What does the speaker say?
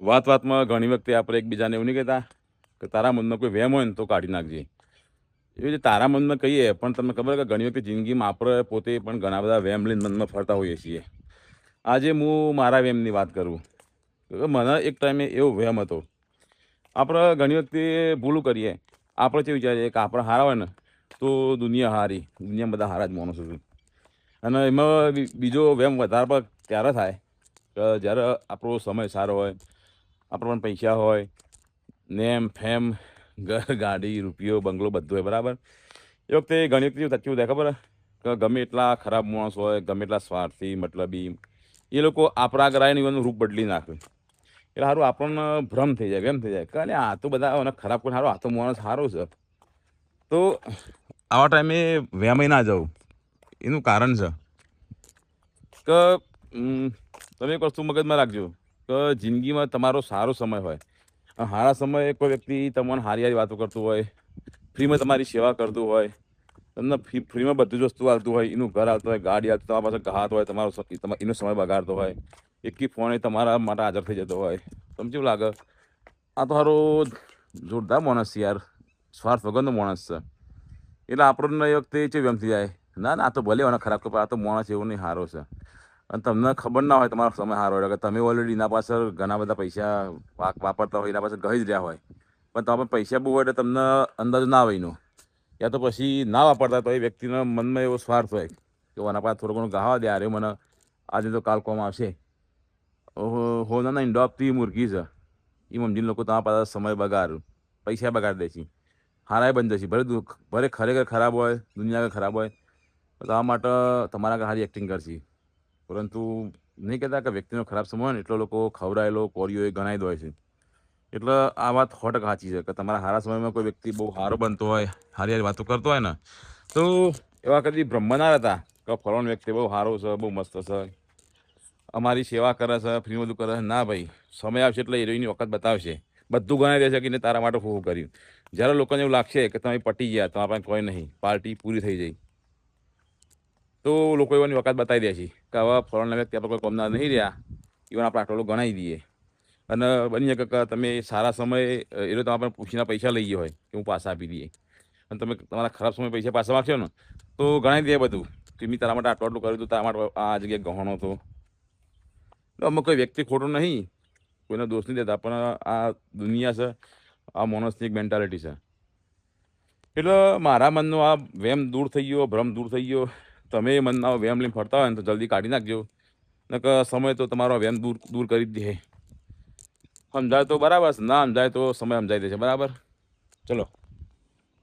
વાતમાં ઘણી વખતે આપણે એકબીજાને એવું નહીં કહેતા કે તારા મનમાં કોઈ વહેમ હોય ને તો કાઢી નાખજે. એવી રીતે તારા મનમાં કહીએ પણ તમને ખબર કે ઘણી વખતે જિંદગીમાં આપણે પોતે પણ ઘણા બધા વહેમ લઈને મનમાં ફરતા હોઈએ છીએ. આજે હું મારા વહેમની વાત કરું કે મને એક ટાઈમે એવો વહેમ હતો. આપણે ઘણી વખતે ભૂલું કરીએ. આપણે શું વિચારીએ કે આપણે હારા હોય ને તો દુનિયા હારી, દુનિયામાં બધા હારા જ માણસો છે. અને એમાં બીજો વહેમ વધારે પર ત્યારે થાય કે જ્યારે આપણો સમય સારો હોય, આપણે પણ પૈસા હોય, નેમ ફેમ, ઘર ગાડી રૂપિયો બંગલો બધું હોય બરાબર. એ વખતે ઘણી વખતે સાચું થાય ખબર કે ગમે એટલા ખરાબ માણસ હોય, ગમે એટલા સ્વાર્થી મતલબી, એ લોકો આપણા ગ્રાયનું એનું રૂપ બદલી નાખે. એટલે સારું આપણને ભ્રમ થઈ જાય, એમ થઈ જાય કે આ તો બધા ખરાબ કોઈ સારું, આ તો માણસ સારો છે. તો આવા ટાઈમે વહેમાઈ ના જવું. એનું કારણ છે કે તમે એક વસ્તુ મગજમાં રાખજો કે જિંદગીમાં તમારો સારો સમય હોય, સારા સમયે કોઈ વ્યક્તિ તમને હારી હારી વાતો કરતું હોય, ફ્રીમાં તમારી સેવા કરતું હોય, તમને ફ્રીમાં બધી જ વસ્તુ આવતું હોય, એનું ઘર આવતું હોય, ગાડી આવતું, તમારા પાસે ઘાત હોય, એનો સમય બગાડતો હોય, એકી ફોન તમારા માટે હાજર થઈ જતો હોય. તમને કેવું લાગે આ તો સારો જોરદાર માણસ છે યાર, સ્વાર્થ વગરનો માણસ છે. એટલે આપણને એ વખતે કેવું એમ થઈ જાય ના ના આ તો ભલે મને ખરાબ ખબર, આ તો માણસ એવું નહીં સારો છે. અને તમને ખબર ના હોય તમારો સમય સારો હોય કે તમે ઓલરેડી એના પાછળ ઘણા બધા પૈસા વાપરતા હોય, એના પાસે ગઈ જ રહ્યા હોય, પણ તમે પૈસા બહુ હોય એટલે તમને અંદાજ ના આવે એનો, યા તો પછી ના વાપરતા તો એ વ્યક્તિના મનમાં એવો સ્વાર્થ હોય કે આના પાસે થોડું ઘણું ગાવા દે, અરે મને આજે તો કાલ કોમ આવશે. હો ના ઈંડો આપતી મુરગી છે એ સમજીને લોકો તમારા પાસે સમય બગાડ, પૈસા બગાડી દે છે, હારાય બની જશે. ભલે ખરેખર ખરાબ હોય, દુનિયા ખરાબ હોય, તો તમારા માટે તમારા સારી એક્ટિંગ કરશે. પરંતુ નહીં કહેતા કે વ્યક્તિનો ખરાબ સમય હોય ને એટલો લોકો ખવડાયેલો કોરીઓ એ ગણાઈ દો હોય છે. એટલે આ વાત 100% સાચી છે કે તમારા સારા સમયમાં કોઈ વ્યક્તિ બહુ સારો બનતો હોય, સારી સારી વાતો કરતો હોય ને, તો એવા કદી બ્રહ્મ ના રહેતા કે ફલાણો વ્યક્તિ બહુ સારો છે, બહુ મસ્ત છે, અમારી સેવા કરે છે, ફ્રી બધું કરે છે. ના ભાઈ, સમય આવશે એટલે હિરોઈનની વખત બતાવશે, બધું ગણાઈ દેશે કે તારા માટે શું કર્યું. જ્યારે લોકોને એવું લાગશે કે તમે પટી ગયા, તમારા પાસે કોઈ નહીં, પાર્ટી પૂરી થઈ જાય, તો લોકો એવાની વખત બતાવી દે છે કે હવે ફલાણા વ્યક્તિ આપણે કોઈ કોમના નહીં રહ્યા, ઇવન આપણે આટલો ગણાવી દઈએ. અને બની શકે કે તમે સારા સમયે એ લોકો આપણે પૂછીને પૈસા લઈ ગયા હોય કે હું પાછા આપી દઈએ, અને તમે તમારા ખરાબ સમય પૈસા પાછા માગશો ને તો ગણાવી દે બધું કે મેં તારા માટે આટલું આટલું કર્યું હતું, તારા માટે આ જગ્યાએ ગહણો હતો. અમે કોઈ વ્યક્તિ ખોટું નહીં, કોઈનો દોષ નહીં દેતા, પણ આ દુનિયા છે, આ માણસની એક મેન્ટાલિટી છે. એટલે મારા મનનો આ વહેમ દૂર થઈ ગયો, ભ્રમ દૂર થઈ ગયો. તમે મનના વહેમ લઈને ફરતા હોય ને તો જલ્દી કાઢી નાખજો, ને કે સમય તો તમારો વહેમ દૂર કરી જ દે. સમજાય તો બરાબર, ના સમજાય તો સમય સમજાવી દેશે. બરાબર, ચલો.